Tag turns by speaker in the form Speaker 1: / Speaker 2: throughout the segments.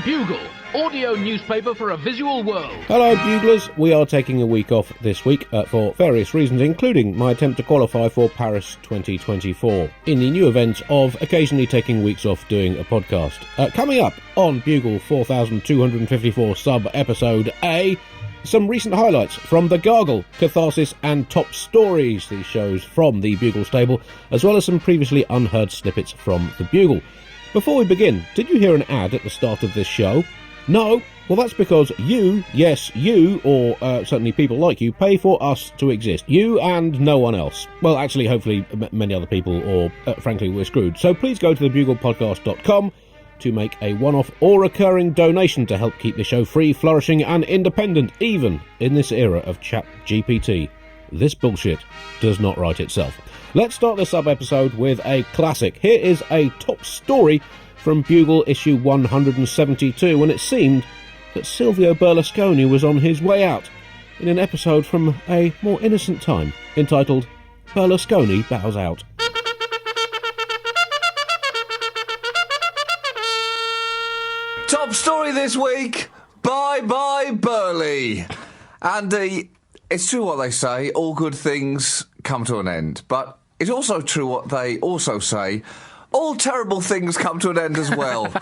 Speaker 1: Bugle, audio newspaper for a visual world.
Speaker 2: Hello, Buglers. We are taking a week off this week for various reasons, including my attempt to qualify for Paris 2024, in the new event of occasionally taking weeks off doing a podcast. Coming up on Bugle 4254 sub-episode A, some recent highlights from the Gargle, Catharsis and Top Stories, these shows from the Bugle stable, as well as some previously unheard snippets from the Bugle. Before we begin, did you hear an ad at the start of this show? No? Well, that's because you, yes, you, or certainly people like you, pay for us to exist. You and no one else. Well, actually, hopefully many other people, or frankly, we're screwed. So please go to thebuglepodcast.com to make a one-off or recurring donation to help keep the show free, flourishing and independent, even in this era of ChatGPT. This bullshit does not write itself. Let's start this sub-episode with a classic. Here is a top story from Bugle issue 172, when it seemed that Silvio Berlusconi was on his way out, in an episode from a more innocent time, entitled Berlusconi Bows Out.
Speaker 3: Top story this week, bye-bye Burley. Andy, it's true what they say, all good things come to an end, but it's also true what they also say, all terrible things come to an end as well.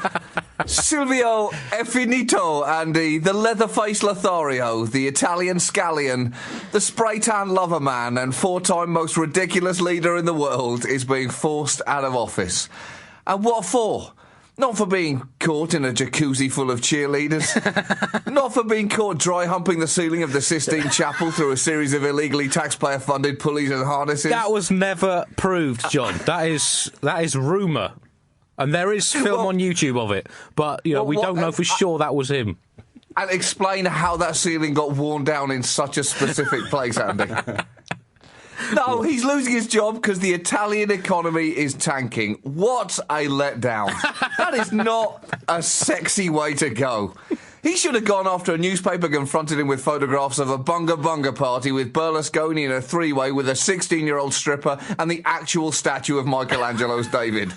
Speaker 3: Silvio è finito, Andy, the leather-faced Lothario, the Italian scallion, the spray-tan lover man and four-time most ridiculous leader in the world is being forced out of office. And what for? Not for being caught in a jacuzzi full of cheerleaders. Not for being caught dry humping the ceiling of the Sistine Chapel through a series of illegally taxpayer-funded pulleys and harnesses.
Speaker 4: That was never proved, John. That is rumour. And there is film on YouTube of it. But, you know, we don't know for sure that was him.
Speaker 3: And explain how that ceiling got worn down in such a specific place, Andy. No, he's losing his job because the Italian economy is tanking. What a letdown. That is not a sexy way to go. He should have gone after a newspaper confronted him with photographs of a bunga party with Berlusconi in a three-way with a 16-year-old stripper and the actual statue of Michelangelo's David.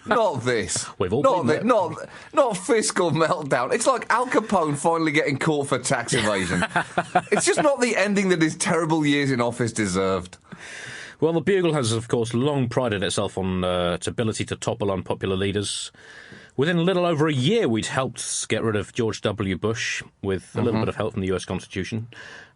Speaker 3: Not this.
Speaker 4: We've all been there.
Speaker 3: Not fiscal meltdown. It's like Al Capone finally getting caught for tax evasion. It's just not the ending that his terrible years in office deserved.
Speaker 4: Well, the Bugle has, of course, long prided itself on its ability to topple unpopular leaders. Within a little over a year, we'd helped get rid of George W. Bush with a little bit of help from the US Constitution.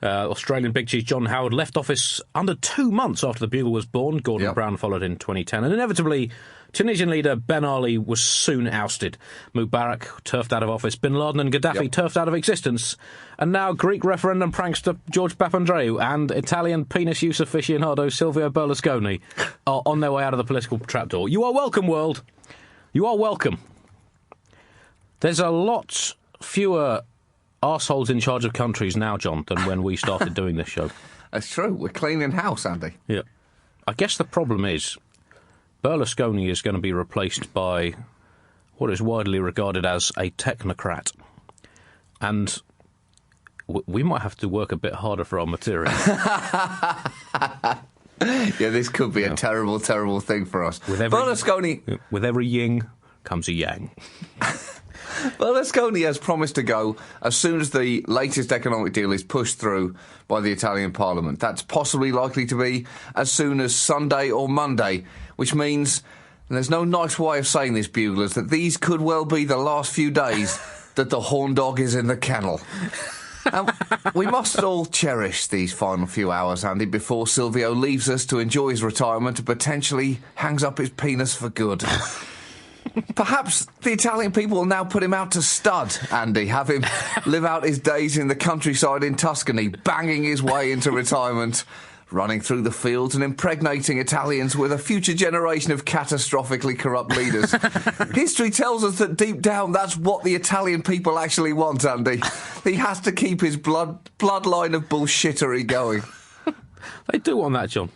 Speaker 4: Australian Big Chief John Howard left office under 2 months after the Bugle was born. Gordon Brown followed in 2010. And inevitably, Tunisian leader Ben Ali was soon ousted. Mubarak turfed out of office. Bin Laden and Gaddafi turfed out of existence. And now Greek referendum prankster George Papandreou and Italian penis use aficionado Silvio Berlusconi are on their way out of the political trapdoor. You are welcome, world. You are welcome. There's a lot fewer arseholes in charge of countries now, John, than when we started doing this show.
Speaker 3: That's true. We're cleaning house, Andy.
Speaker 4: Yeah. I guess the problem is Berlusconi is going to be replaced by what is widely regarded as a technocrat. And we might have to work a bit harder for our material.
Speaker 3: Yeah, this could be a terrible, terrible thing for us. Berlusconi...
Speaker 4: With every yin comes a yang.
Speaker 3: Berlusconi has promised to go as soon as the latest economic deal is pushed through by the Italian Parliament. That's possibly likely to be as soon as Sunday or Monday, which means, and there's no nice way of saying this, Buglers, that these could well be the last few days that the horn dog is in the kennel. And we must all cherish these final few hours, Andy, before Silvio leaves us to enjoy his retirement and potentially hangs up his penis for good. Perhaps the Italian people will now put him out to stud, Andy, have him live out his days in the countryside in Tuscany, banging his way into retirement, running through the fields and impregnating Italians with a future generation of catastrophically corrupt leaders. History tells us that deep down that's what the Italian people actually want, Andy. He has to keep his bloodline of bullshittery going.
Speaker 4: They do want that, John.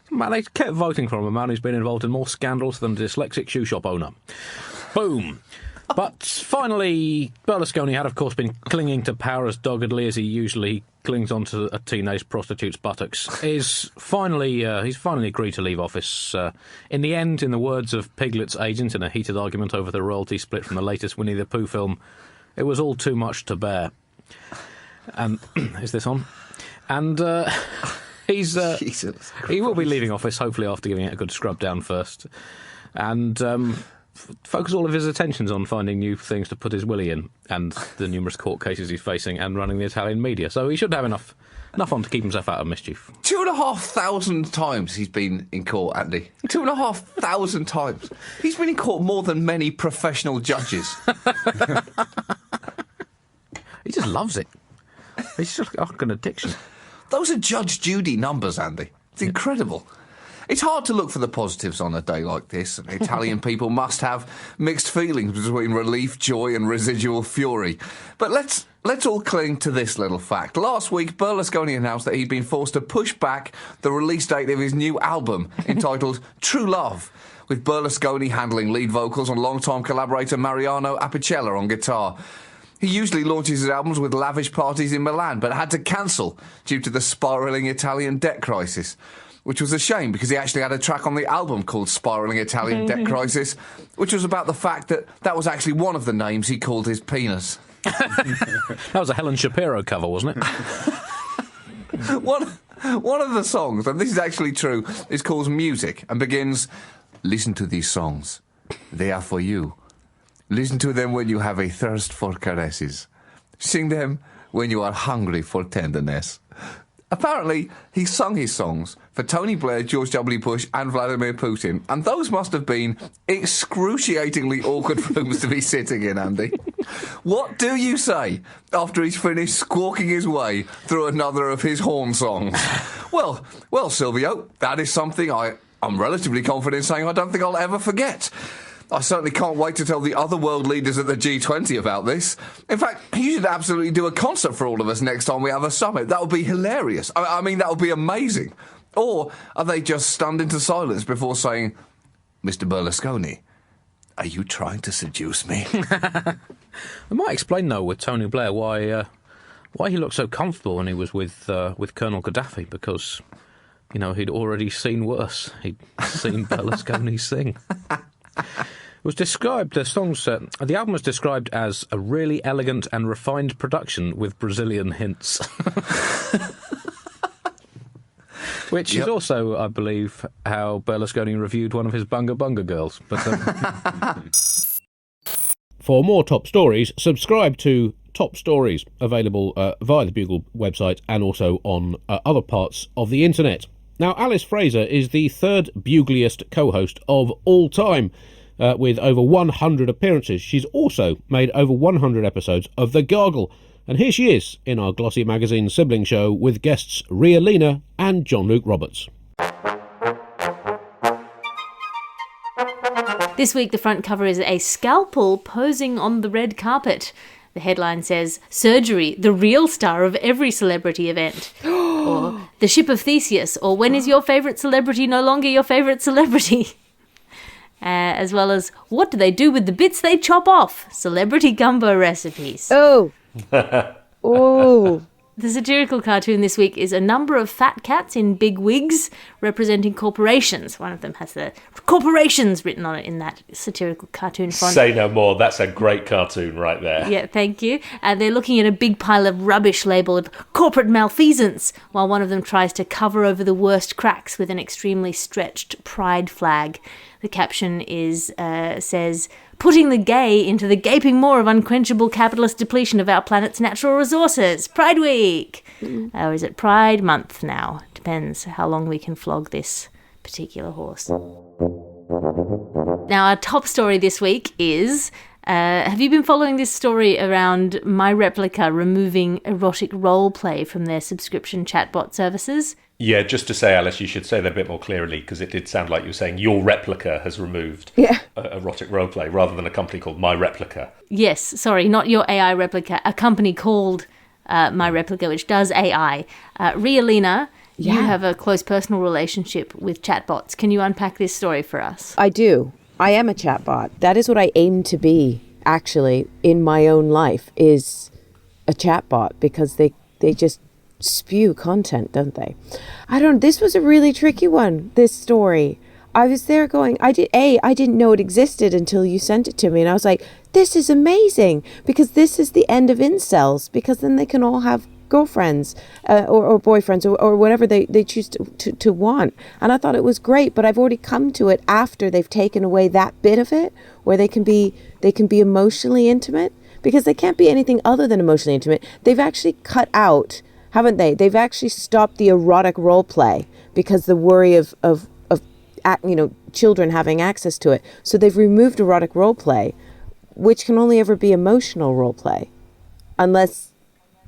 Speaker 4: Man, they kept voting for him, a man who's been involved in more scandals than a dyslexic shoe shop owner. Boom. But finally, Berlusconi had, of course, been clinging to power as doggedly as he usually clings onto a teenage prostitute's buttocks. He's finally agreed to leave office. In the end, in the words of Piglet's agent in a heated argument over the royalty split from the latest Winnie the Pooh film, It was all too much to bear. And is this on? And he will be leaving office, hopefully after giving it a good scrub down first, and focus all of his attentions on finding new things to put his willy in, and the numerous court cases he's facing, and running the Italian media. So he should have enough on to keep himself out of mischief.
Speaker 3: 2,500 times he's been in court, Andy. 2,500 times. He's been in court more than many professional judges.
Speaker 4: He just loves it. He's just like an addiction.
Speaker 3: Those are Judge Judy numbers, Andy. It's incredible. It's hard to look for the positives on a day like this. Italian people must have mixed feelings between relief, joy and residual fury. But let's all cling to this little fact. Last week, Berlusconi announced that he'd been forced to push back the release date of his new album, entitled True Love, with Berlusconi handling lead vocals and longtime collaborator Mariano Apicella on guitar. He usually launches his albums with lavish parties in Milan, but had to cancel due to the spiralling Italian debt crisis. Which was a shame, because he actually had a track on the album called Spiralling Italian Debt Crisis, which was about the fact that was actually one of the names he called his penis.
Speaker 4: That was a Helen Shapiro cover, wasn't it?
Speaker 3: One of the songs, and this is actually true, is called Music, and begins, "Listen to these songs. They are for you. Listen to them when you have a thirst for caresses. Sing them when you are hungry for tenderness." Apparently, he sung his songs for Tony Blair, George W. Bush and Vladimir Putin, and those must have been excruciatingly awkward rooms to be sitting in, Andy. What do you say after he's finished squawking his way through another of his horn songs? Well, Silvio, that is something I'm relatively confident in saying I don't think I'll ever forget. I certainly can't wait to tell the other world leaders at the G20 about this. In fact, you should absolutely do a concert for all of us next time we have a summit. That would be hilarious. I mean, that would be amazing. Or are they just stunned into silence before saying, "Mr. Berlusconi, are you trying to seduce me?"
Speaker 4: I might explain, though, with Tony Blair why he looked so comfortable when he was with Colonel Gaddafi, because, you know, he'd already seen worse. He'd seen Berlusconi sing. It was described, the album was described as a really elegant and refined production with Brazilian hints. Which is also, I believe, how Berlusconi reviewed one of his Bunga Bunga girls. But
Speaker 2: For more top stories, subscribe to Top Stories, available via the Bugle website and also on other parts of the internet. Now, Alice Fraser is the third bugliest co-host of all time, with over 100 appearances. She's also made over 100 episodes of The Gargle, and here she is in our Glossy Magazine sibling show with guests Ria Lina and John Luke Roberts.
Speaker 5: This week the front cover is a scalpel posing on the red carpet. The headline says, "Surgery, the real star of every celebrity event." Or, "The Ship of Theseus," or "When is your favourite celebrity no longer your favourite celebrity?" As well as, "What do they do with the bits they chop off? Celebrity gumbo recipes."
Speaker 6: Oh. Oh.
Speaker 5: The satirical cartoon this week is a number of fat cats in big wigs representing corporations. One of them has the corporations written on it in that satirical cartoon font.
Speaker 7: Say no more. That's a great cartoon right there.
Speaker 5: Yeah, thank you. They're looking at a big pile of rubbish labelled corporate malfeasance, while one of them tries to cover over the worst cracks with an extremely stretched pride flag. The caption says, "Putting the gay into the gaping maw of unquenchable capitalist depletion of our planet's natural resources. Pride Week." Or is it Pride Month now? Depends how long we can flog this particular horse. Now, our top story this week is... have you been following this story around My Replica removing erotic role play from their subscription chatbot services?
Speaker 7: Yeah, just to say, Alice, you should say that a bit more clearly, because it did sound like you were saying your replica has removed erotic roleplay, rather than a company called My Replica.
Speaker 5: Yes, sorry, not your AI replica, a company called My Replica, which does AI. Ria Lina, you have a close personal relationship with chatbots. Can you unpack this story for us?
Speaker 6: I do. I am a chatbot. That is what I aim to be, actually, in my own life, is a chatbot, because they just spew content, don't they? This was a really tricky one, this story. I was there going, I didn't know it existed until you sent it to me, and I was like, this is amazing, because this is the end of incels, because then they can all have girlfriends or boyfriends or whatever they choose to want. And I thought it was great, but I've already come to it after they've taken away that bit of it where they can be emotionally intimate, because they can't be anything other than emotionally intimate. They've actually cut out, haven't they? They've actually stopped the erotic role play because the worry of children having access to it. So they've removed erotic role play, which can only ever be emotional role play. Unless,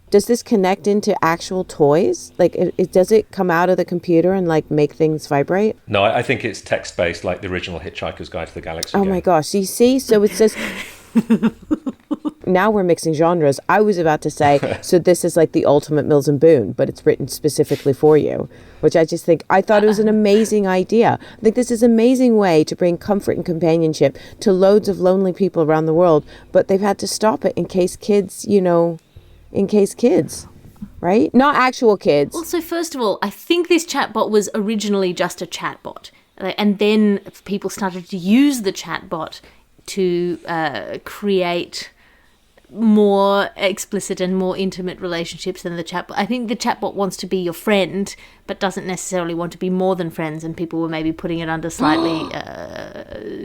Speaker 6: does this connect into actual toys? Like, does it come out of the computer and like make things vibrate?
Speaker 7: No, I think it's text-based, like the original Hitchhiker's Guide to the Galaxy.
Speaker 6: Oh my gosh, you see? So it's just... Now we're mixing genres. I was about to say, so this is like the ultimate Mills and Boon, but it's written specifically for you, which I thought it was an amazing idea. I think this is an amazing way to bring comfort and companionship to loads of lonely people around the world, but they've had to stop it in case kids, right? Not actual kids.
Speaker 5: Also, first of all, I think this chatbot was originally just a chatbot, and then people started to use the chatbot to create more explicit and more intimate relationships than the chatbot. I think the chatbot wants to be your friend, but doesn't necessarily want to be more than friends, and people were maybe putting it under slightly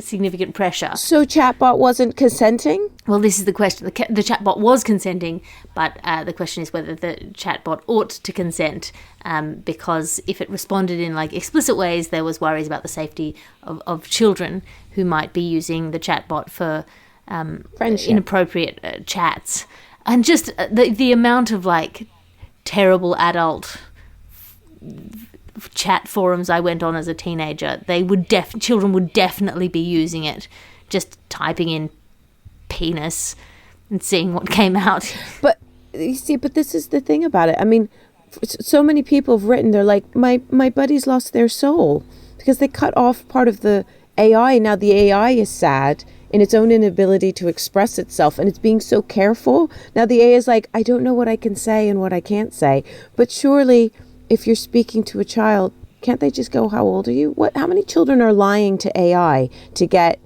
Speaker 5: significant pressure.
Speaker 6: So chatbot wasn't consenting?
Speaker 5: Well, this is the question. The chatbot was consenting, but the question is whether the chatbot ought to consent, because if it responded in like explicit ways, there was worries about the safety of children who might be using the chatbot for inappropriate chats. And just the amount of like terrible adult chat forums I went on as a teenager, children would definitely be using it, just typing in penis and seeing what came out.
Speaker 6: But you see, but this is the thing about it. I mean, so many people have written, they're like, my buddies lost their soul because they cut off part of the AI. Now the AI is sad in its own inability to express itself, and it's being so careful. Now the AI is like, I don't know what I can say and what I can't say. But surely, if you're speaking to a child, can't they just go, how old are you? How many children are lying to AI to get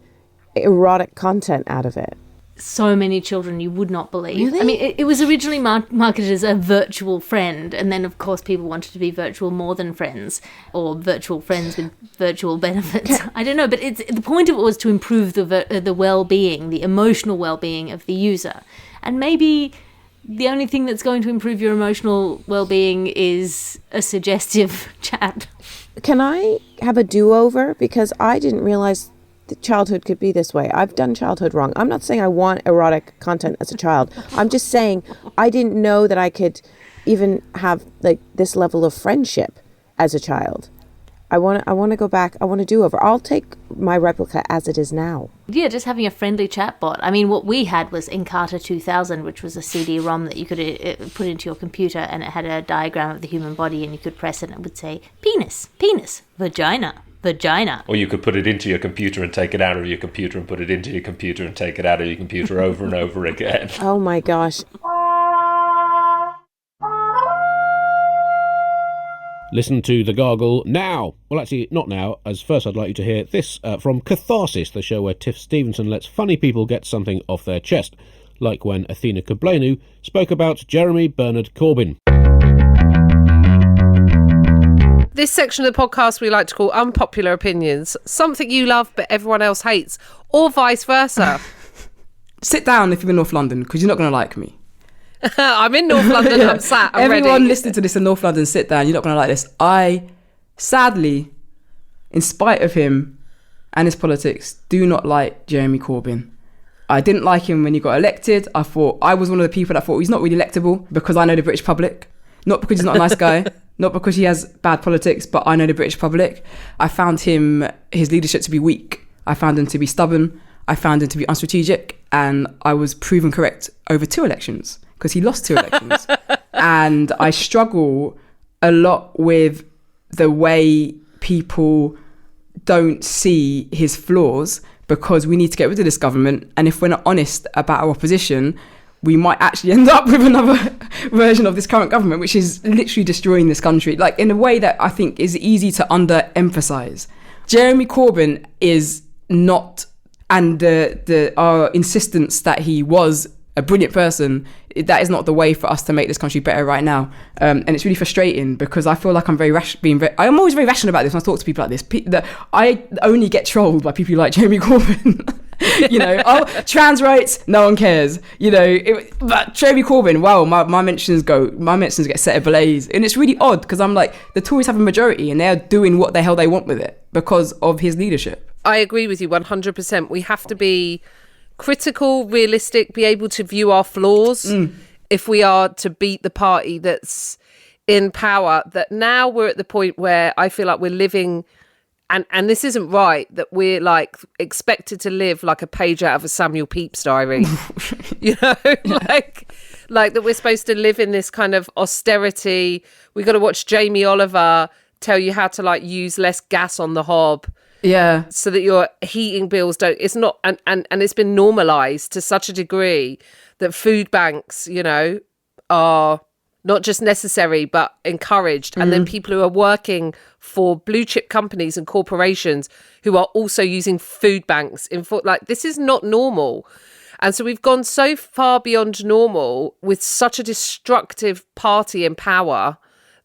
Speaker 6: erotic content out of it?
Speaker 5: So many children you would not believe.
Speaker 6: Really?
Speaker 5: I mean, it was originally marketed as a virtual friend, and then of course people wanted to be virtual more than friends, or virtual friends with virtual benefits. I don't know, but the point of it was to improve the well-being, the emotional well-being of the user. And maybe the only thing that's going to improve your emotional well-being is a suggestive chat.
Speaker 6: Can I have a do-over? Because I didn't realize that childhood could be this way. I've done childhood wrong. I'm not saying I want erotic content as a child. I'm just saying I didn't know that I could even have like this level of friendship as a child. I want to go back. I want to do over. I'll take my replica as it is now.
Speaker 5: Yeah, just having a friendly chatbot. I mean, what we had was Encarta 2000, which was a CD-ROM that you could put into your computer, and it had a diagram of the human body, and you could press it and it would say, penis, penis, vagina, vagina.
Speaker 7: Or you could put it into your computer and take it out of your computer and put it into your computer and take it out of your computer over and over again.
Speaker 6: Oh my gosh.
Speaker 2: Listen to the Gargle now. Well, actually, not now, as first I'd like you to hear this from Catharsis, the show where Tiff Stevenson lets funny people get something off their chest, like when Athena Kugblenu spoke about Jeremy Bernard Corbyn.
Speaker 8: This section of the podcast we like to call Unpopular Opinions. Something you love but everyone else hates, or vice versa.
Speaker 9: Sit down if you're in North London, because you're not going to like me.
Speaker 8: I'm in North London, I'm sat, I'm
Speaker 9: Everyone
Speaker 8: ready.
Speaker 9: listening to this in North London, sit down, you're not going to like this. I, sadly, in spite of him and his politics, do not like Jeremy Corbyn. I didn't like him when he got elected. I was one of the people that thought he's not really electable because I know the British public. Not because he's not a nice guy, not because he has bad politics, but I know the British public. I found his leadership to be weak. I found him to be stubborn. I found him to be unstrategic. And I was proven correct over 2 elections because he lost 2 elections. And I struggle a lot with the way people don't see his flaws, because we need to get rid of this government. And if we're not honest about our opposition, we might actually end up with another version of this current government, which is literally destroying this country, like in a way that I think is easy to underemphasize. Jeremy Corbyn is not and our insistence that he was a brilliant person, that is not the way for us to make this country better right now. And it's really frustrating because I feel like I'm I'm always very rational about this when I talk to people like this. I only get trolled by people like Jeremy Corbyn. You know, trans rights, no one cares. You know, but Jeremy Corbyn, wow, my mentions get set ablaze. And it's really odd because I'm like, the Tories have a majority and they're doing what the hell they want with it because of his leadership.
Speaker 8: I agree with you 100%. We have to be critical, realistic, be able to view our flaws if we are to beat the party that's in power. That now we're at the point where I feel like we're living, and this isn't right, that we're like expected to live like a page out of a Samuel Pepys diary. You know, like that we're supposed to live in this kind of austerity. We got to watch Jamie Oliver tell you how to like use less gas on the hob.
Speaker 9: Yeah.
Speaker 8: So that your heating bills don't, it's not, and it's been normalised to such a degree that food banks, you know, are not just necessary, but encouraged. And then people who are working for blue chip companies and corporations who are also using food banks like, this is not normal. And so we've gone so far beyond normal with such a destructive party in power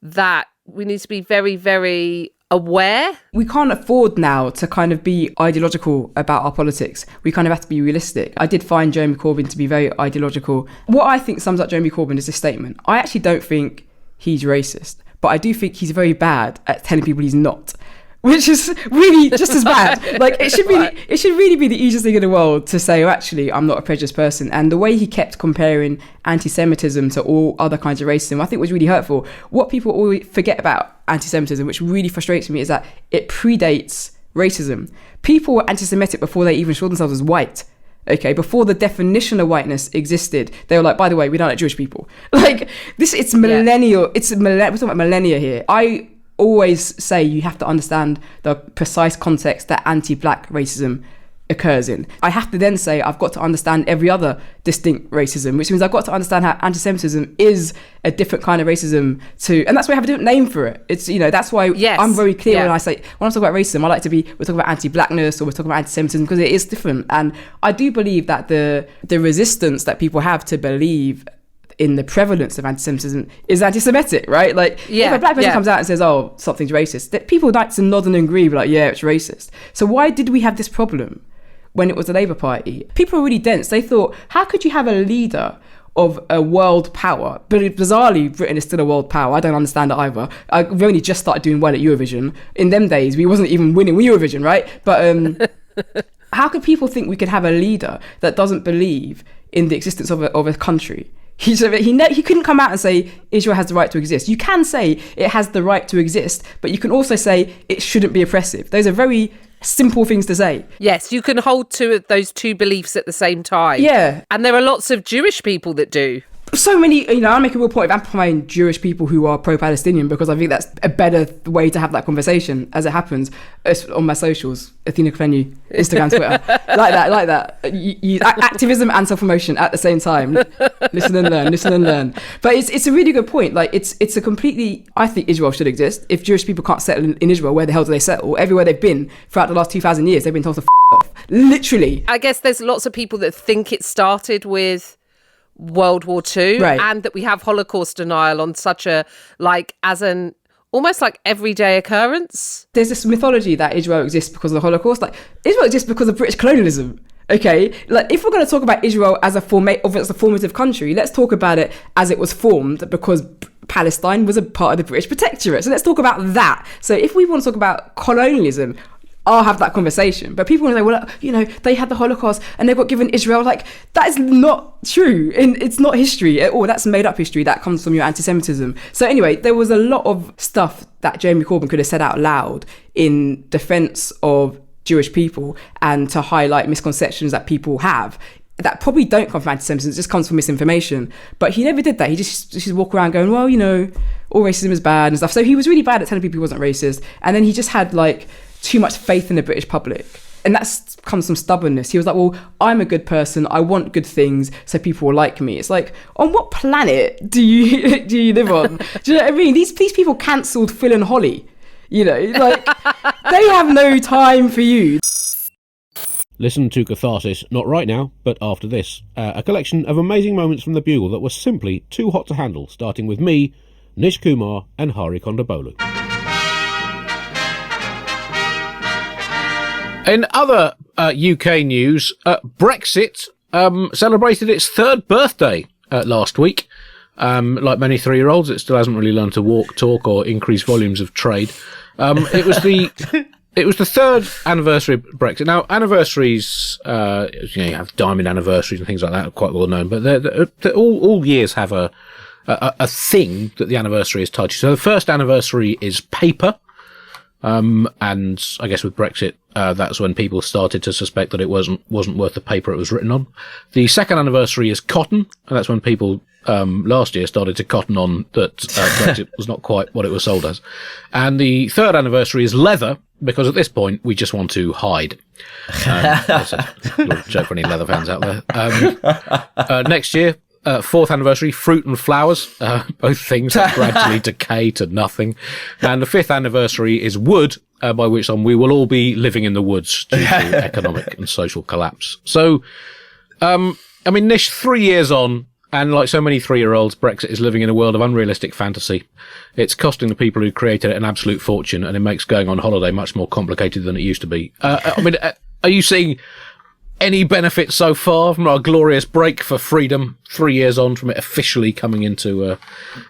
Speaker 8: that we need to be very, very aware.
Speaker 9: We can't afford now to kind of be ideological about our politics. We kind of have to be realistic. I did find Jeremy Corbyn to be very ideological. What I think sums up Jeremy Corbyn is this statement. I actually don't think he's racist, but I do think he's very bad at telling people he's not, which is really just as bad. Like, it should really be the easiest thing in the world to say, oh, actually, I'm not a prejudiced person. And the way he kept comparing anti-Semitism to all other kinds of racism, I think was really hurtful. What people always forget about anti-Semitism, which really frustrates me, is that it predates racism. People were anti-Semitic before they even saw themselves as white. Okay, before the definition of whiteness existed, they were like, by the way, we don't like Jewish people. Like, it's millennial. We're talking about millennia here. I always say you have to understand the precise context that anti-black racism occurs in. I have to then say I've got to understand every other distinct racism, which means I've got to understand how anti-Semitism is a different kind of racism too, and that's why I have a different name for it. It's, you know, that's why I'm very clear when I say, when I talk about racism, I like to be, we're talking about anti-blackness or we're talking about anti-Semitism, because it is different. And I do believe that the resistance that people have to believe in the prevalence of anti-Semitism is anti-Semitic, right? Like, if a black person comes out and says, oh, something's racist, that people like to nod and agree, like, yeah, it's racist. So why did we have this problem when it was the Labour Party? People were really dense. They thought, how could you have a leader of a world power? But bizarrely, Britain is still a world power. I don't understand it either. We've only just started doing well at Eurovision. In them days, we wasn't even winning Eurovision, right? But how could people think we could have a leader that doesn't believe in the existence of a country? He couldn't come out and say Israel has the right to exist. You can say it has the right to exist, but you can also say it shouldn't be oppressive. Those are very simple things to say.
Speaker 8: Yes, you can hold those two beliefs at the same time.
Speaker 9: Yeah.
Speaker 8: And there are lots of Jewish people that do.
Speaker 9: So many, you know, I make a real point of amplifying Jewish people who are pro-Palestinian because I think that's a better way to have that conversation. As it happens, it's on my socials, Athena Kugblenu, Instagram, Twitter, like that. Activism and self-promotion at the same time. Listen and learn. But it's a really good point. Like, it's a completely, I think Israel should exist. If Jewish people can't settle in Israel, where the hell do they settle? Everywhere they've been throughout the last 2,000 years, they've been told to off. Literally.
Speaker 8: I guess there's lots of people that think it started with World War II, right, and that we have Holocaust denial on such a, like, as an almost like everyday occurrence.
Speaker 9: There's this mythology that Israel exists because of the Holocaust. Like, Israel exists because of British colonialism. Okay, like, if we're going to talk about Israel as a formative country, let's talk about it as it was formed because Palestine was a part of the British protectorate. So let's talk about that. So if we want to talk about colonialism, I'll have that conversation. But people will say, well, you know, they had the Holocaust and they got given Israel. Like, that is not true. It's not history at all. That's made up history. That comes from your anti-Semitism. So anyway, there was a lot of stuff that Jeremy Corbyn could have said out loud in defence of Jewish people and to highlight misconceptions that people have that probably don't come from anti-Semitism. It just comes from misinformation. But he never did that. He just walked around going, well, you know, all racism is bad and stuff. So he was really bad at telling people he wasn't racist. And then he just had, like, too much faith in the British public. And that comes from stubbornness. He was like, well, I'm a good person. I want good things so people will like me. It's like, on what planet do you live on? Do you know what I mean? These people cancelled Phil and Holly. You know, like, they have no time for you.
Speaker 2: Listen to Catharsis, not right now, but after this. A collection of amazing moments from the Bugle that were simply too hot to handle, starting with me, Nish Kumar and Hari Kondabolu. In other UK news, Brexit celebrated its third birthday last week. Like many 3-year-olds, it still hasn't really learned to walk, talk, or increase volumes of trade. It was the third anniversary of Brexit. Now, anniversaries, you have diamond anniversaries and things like that, are quite well known, but all years have a thing that the anniversary is tied to. So the first anniversary is paper. And I guess with Brexit, that's when people started to suspect that it wasn't worth the paper it was written on. The second anniversary is cotton, and that's when people last year started to cotton on that Brexit was not quite what it was sold as. And the third anniversary is leather, because at this point we just want to hide. That's a little joke for any leather fans out there. Next year, fourth anniversary, fruit and flowers, both things that gradually decay to nothing. And the fifth anniversary is wood, by which time we will all be living in the woods due to economic and social collapse. So, Nish, 3 years on, and like so many 3-year-olds, Brexit is living in a world of unrealistic fantasy. It's costing the people who created it an absolute fortune, and it makes going on holiday much more complicated than it used to be. Are you seeing any benefit so far from our glorious break for freedom 3 years on from it officially coming into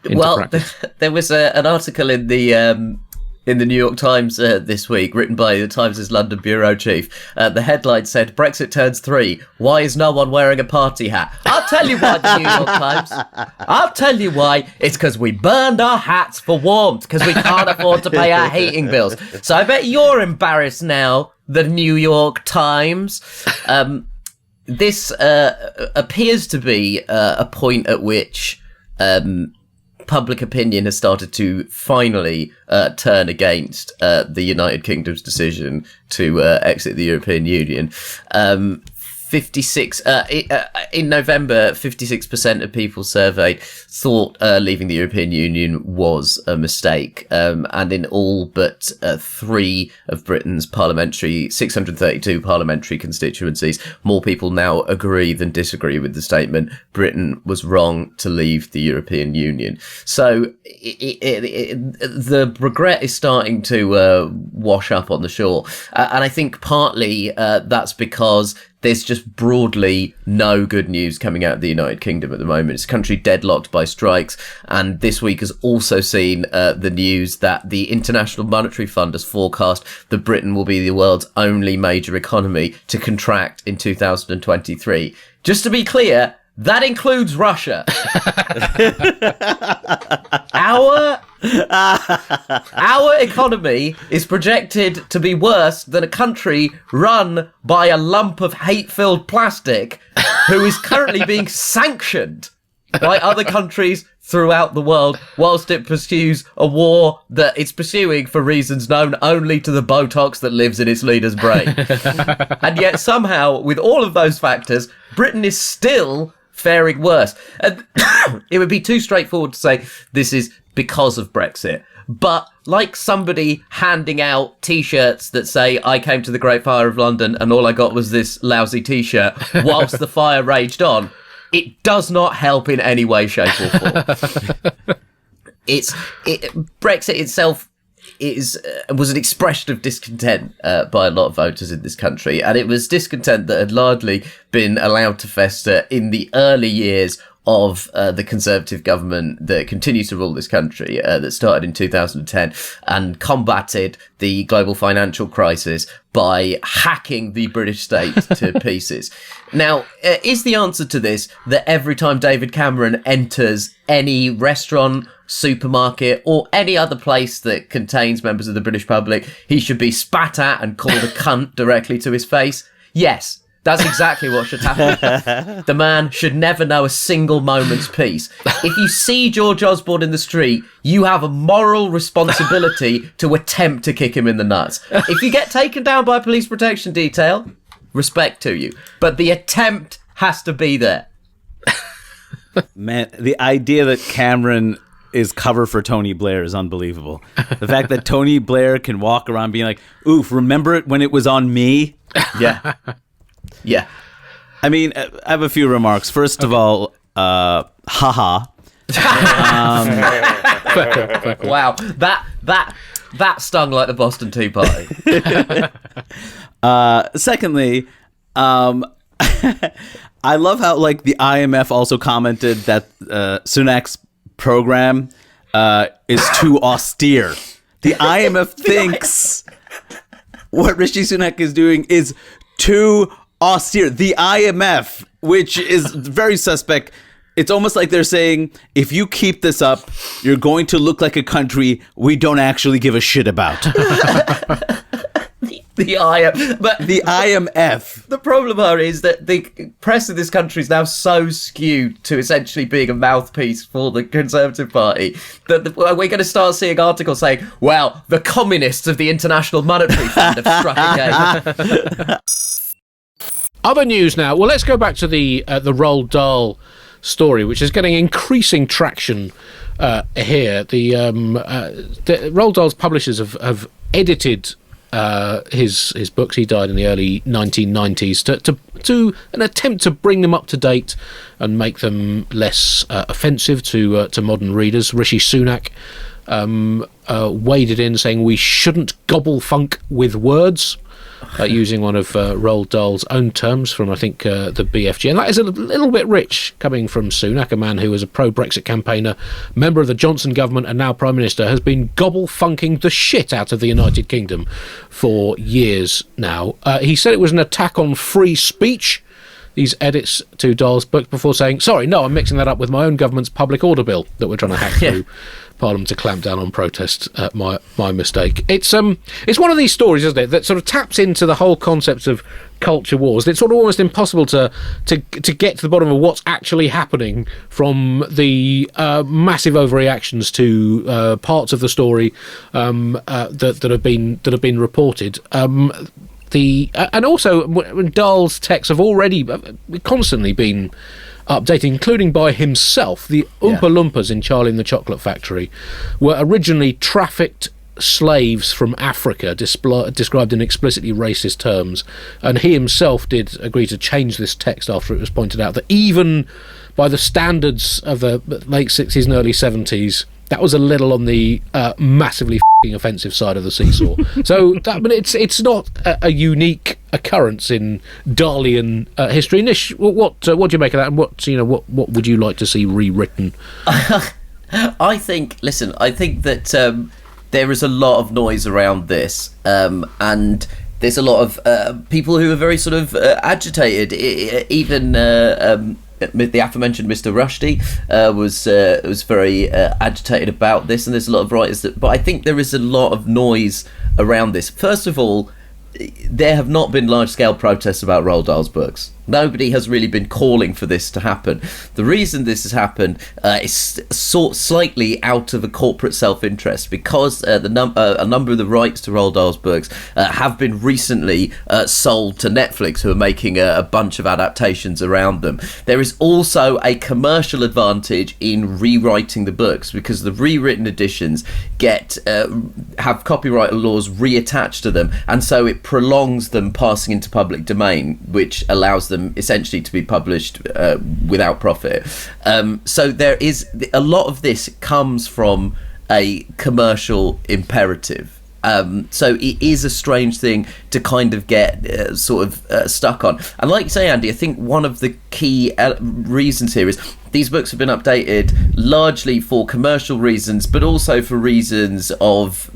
Speaker 2: practice?
Speaker 10: There was an article in the New York Times this week, written by the Times' London bureau chief. The headline said, "Brexit turns 3. Why is no one wearing a party hat?" I'll tell you why, the New York Times. I'll tell you why. It's because we burned our hats for warmth, because we can't afford to pay our heating bills. So I bet you're embarrassed now, the New York Times. This appears to be a point at which public opinion has started to finally turn against the United Kingdom's decision to exit the European Union. 56 in November, 56% of people surveyed thought leaving the European Union was a mistake, and in all but 3 of Britain's 632 parliamentary constituencies, more people now agree than disagree with the statement Britain was wrong to leave the European Union. So the regret is starting to wash up on the shore, and I think partly that's because there's just broadly no good news coming out of the United Kingdom at the moment. It's a country deadlocked by strikes. And this week has also seen the news that the International Monetary Fund has forecast that Britain will be the world's only major economy to contract in 2023. Just to be clear, that includes Russia. Our economy is projected to be worse than a country run by a lump of hate-filled plastic who is currently being sanctioned by other countries throughout the world whilst it pursues a war that it's pursuing for reasons known only to the Botox that lives in its leader's brain. And yet somehow, with all of those factors, Britain is still faring worse. And it would be too straightforward to say this is because of Brexit. But like somebody handing out T-shirts that say, "I came to the Great Fire of London and all I got was this lousy T-shirt," whilst the fire raged on, it does not help in any way, shape or form. Brexit itself was an expression of discontent by a lot of voters in this country, and it was discontent that had largely been allowed to fester in the early years of the Conservative government that continues to rule this country, that started in 2010 and combated the global financial crisis by hacking the British state to pieces. Now, is the answer to this that every time David Cameron enters any restaurant, supermarket, or any other place that contains members of the British public, he should be spat at and called a cunt directly to his face? Yes. That's exactly what should happen. The man should never know a single moment's peace. If you see George Osborne in the street, you have a moral responsibility to attempt to kick him in the nuts. If you get taken down by a police protection detail, respect to you. But the attempt has to be there.
Speaker 11: Man, the idea that Cameron is cover for Tony Blair is unbelievable. The fact that Tony Blair can walk around being like, "Oof, remember it when it was on me?"
Speaker 10: Yeah. Yeah.
Speaker 11: I mean, I have a few remarks. First of all, haha.
Speaker 10: Wow, that stung like the Boston Tea Party.
Speaker 11: Secondly, I love how like the IMF also commented that Sunak's program is too austere. The IMF thinks what Rishi Sunak is doing is too austere. The IMF, which is very suspect. It's almost like they're saying, if you keep this up, you're going to look like a country we don't actually give a shit about.
Speaker 10: The
Speaker 11: IMF.
Speaker 10: The problem here is that the press in this country is now so skewed to essentially being a mouthpiece for the Conservative Party that we're going to start seeing articles saying, well, the communists of the International Monetary Fund have struck again.
Speaker 2: Other news now. Well, let's go back to the Roald Dahl story, which is getting increasing traction here. The Roald Dahl's publishers have edited his books. He died in the early 1990s to an attempt to bring them up to date and make them less offensive to modern readers. Rishi Sunak waded in saying we shouldn't gobble funk with words, using one of Roald Dahl's own terms from, I think, the BFG. And that is a little bit rich coming from Sunak, a man who was a pro-Brexit campaigner, member of the Johnson government and now Prime Minister, has been gobble-funking the shit out of the United Kingdom for years now. He said it was an attack on free speech, these edits to Dahl's book, before saying, sorry, no, I'm mixing that up with my own government's public order bill that we're trying to hack through Parliament to clamp down on protest. My mistake. It's one of these stories, isn't it, that sort of taps into the whole concept of culture wars. It's sort of almost impossible to get to the bottom of what's actually happening from the massive overreactions to parts of the story that have been reported. And also Dahl's texts have already constantly been updated, including by himself. The Oompa Loompas in Charlie and the Chocolate Factory were originally trafficked slaves from Africa, described in explicitly racist terms, and he himself did agree to change this text after it was pointed out that even by the standards of the late 60s and early 70s, that was a little on the massively offensive side of the seesaw. So, it's not a unique occurrence in Dahlian history. Nish, what do you make of that, and what would you like to see rewritten?
Speaker 10: I think that there is a lot of noise around this, and there's a lot of people who are very sort of agitated. Even the aforementioned Mr. Rushdie was very agitated about this, and there's a lot of writers but I think there is a lot of noise around this. First of all, there have not been large-scale protests about Roald Dahl's books. Nobody has really been calling for this to happen. The reason this has happened is slightly out of a corporate self-interest, because a number of the rights to Roald Dahl's books have been recently sold to Netflix, who are making a bunch of adaptations around them. There is also a commercial advantage in rewriting the books, because the rewritten editions have copyright laws reattached to them, and so it prolongs them passing into public domain, which allows them essentially to be published without profit. So there is a lot of this comes from a commercial imperative. So it is a strange thing to kind of get stuck on. And like you say, Andy, I think one of the key reasons here is these books have been updated largely for commercial reasons, but also for reasons of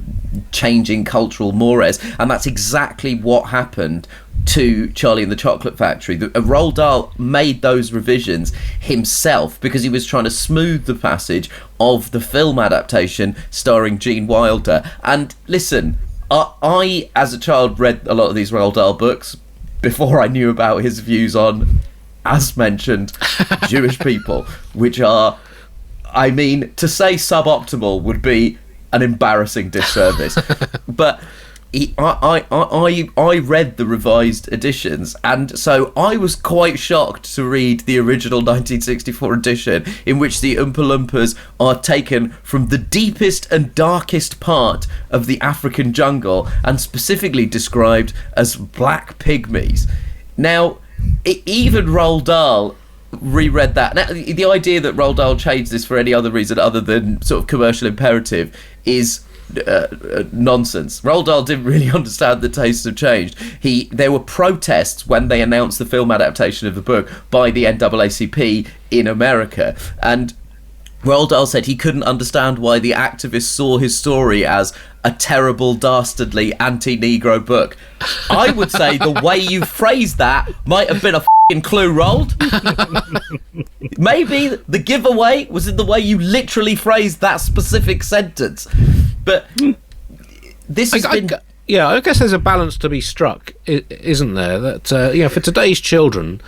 Speaker 10: changing cultural mores. And that's exactly what happened to Charlie and the Chocolate Factory. Roald Dahl made those revisions himself because he was trying to smooth the passage of the film adaptation starring Gene Wilder. And listen, I as a child read a lot of these Roald Dahl books before I knew about his views on, as mentioned, Jewish people, which are, I mean, to say suboptimal would be an embarrassing disservice. But I read the revised editions, and so I was quite shocked to read the original 1964 edition, in which the Oompa Loompas are taken from the deepest and darkest part of the African jungle and specifically described as black pygmies. Now, even Roald Dahl reread that. Now, the idea that Roald Dahl changed this for any other reason other than sort of commercial imperative is nonsense. Roald Dahl didn't really understand that tastes have changed. There were protests when they announced the film adaptation of the book by the NAACP in America, and Roald Dahl said he couldn't understand why the activists saw his story as a terrible, dastardly, anti-Negro book. I would say the way you phrased that might have been a f***ing clue, Roald. Maybe the giveaway was in the way you literally phrased that specific sentence. But this has been...
Speaker 2: Yeah, I guess there's a balance to be struck, isn't there? That for today's children,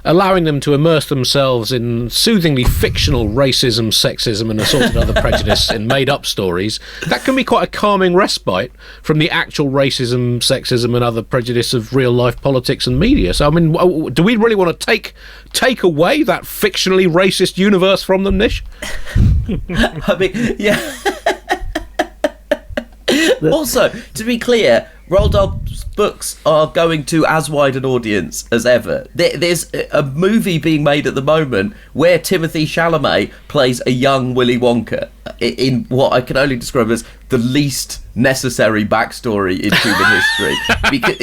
Speaker 2: allowing them to immerse themselves in soothingly fictional racism, sexism, and assorted other prejudice in made-up stories, that can be quite a calming respite from the actual racism, sexism, and other prejudice of real-life politics and media. So, I mean, do we really want to take away that fictionally racist universe from them, Nish?
Speaker 10: I mean, yeah. Also, to be clear, Roald Dahl's books are going to as wide an audience as ever. There's a movie being made at the moment where Timothée Chalamet plays a young Willy Wonka in what I can only describe as the least necessary backstory in human history. Because,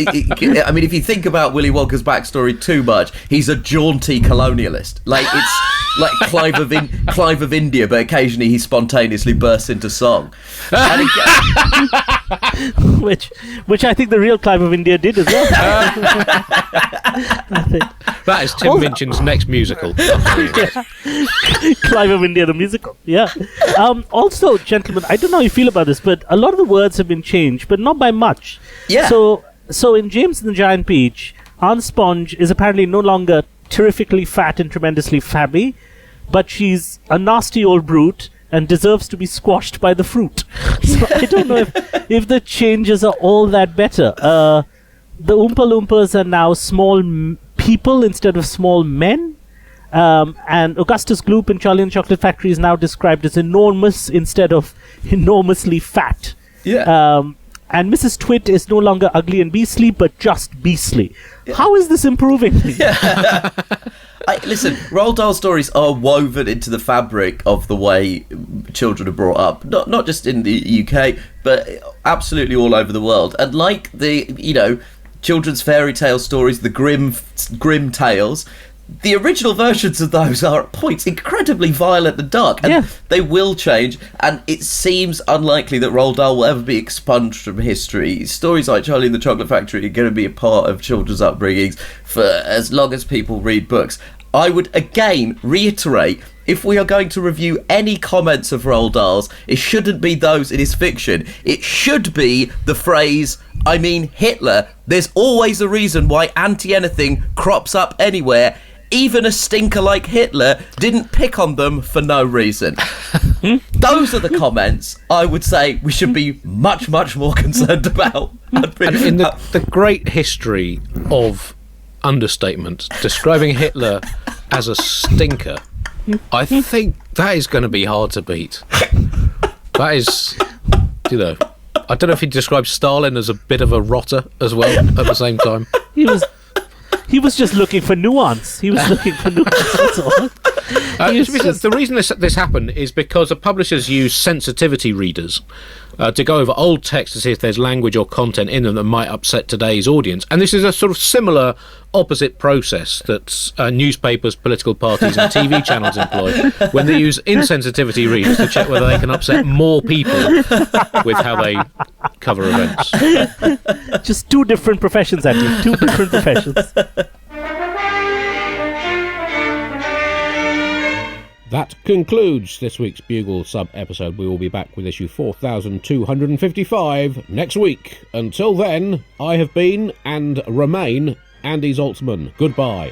Speaker 10: I mean, if you think about Willy Wonka's backstory too much, he's a jaunty colonialist. Like, it's like Clive of India, but occasionally he spontaneously bursts into song. And
Speaker 12: which I think the real Clive of India did as well.
Speaker 2: That is Tim Minchin's next musical.
Speaker 12: Clive of India, the musical. Yeah. Also, gentlemen, I don't know how you feel about this, but a lot of the words have been changed, but not by much.
Speaker 10: Yeah.
Speaker 12: So in James and the Giant Peach, Aunt Sponge is apparently no longer terrifically fat and tremendously fabby, but she's a nasty old brute and deserves to be squashed by the fruit. So I don't know if the changes are all that better. The Oompa Loompas are now small people instead of small men. And Augustus Gloop in Charlie and the Chocolate Factory is now described as enormous instead of enormously fat.
Speaker 10: Yeah.
Speaker 12: And Mrs. Twit is no longer ugly and beastly, but just beastly. Yeah. How is this improving?
Speaker 10: Listen, Roald Dahl stories are woven into the fabric of the way children are brought up, not just in the UK, but absolutely all over the world. And like the, children's fairy tale stories, the grim tales, the original versions of those are at points incredibly violent and dark, and they will change, and it seems unlikely that Roald Dahl will ever be expunged from history. Stories like Charlie and the Chocolate Factory are going to be a part of children's upbringings for as long as people read books. I would again reiterate, if we are going to review any comments of Roald Dahl's, it shouldn't be those in his fiction. It should be the phrase, I mean Hitler. There's always a reason why anti-anything crops up anywhere. Even a stinker like Hitler didn't pick on them for no reason. Those are the comments I would say we should be much, much more concerned about.
Speaker 2: In the great history of understatement, describing Hitler as a stinker, I think that is going to be hard to beat. That is, I don't know if he describes Stalin as a bit of a rotter as well at the same time.
Speaker 12: He was just looking for nuance. That's all.
Speaker 2: The reason this happened is because the publishers use sensitivity readers to go over old text to see if there's language or content in them that might upset today's audience. And this is a sort of similar opposite process that newspapers, political parties and TV channels employ when they use insensitivity readers to check whether they can upset more people with how they cover events.
Speaker 12: Just two different professions, Andy. Two different professions.
Speaker 2: That concludes this week's Bugle sub-episode. We will be back with issue 4255 next week. Until then, I have been, and remain, Andy Zaltzman. Goodbye.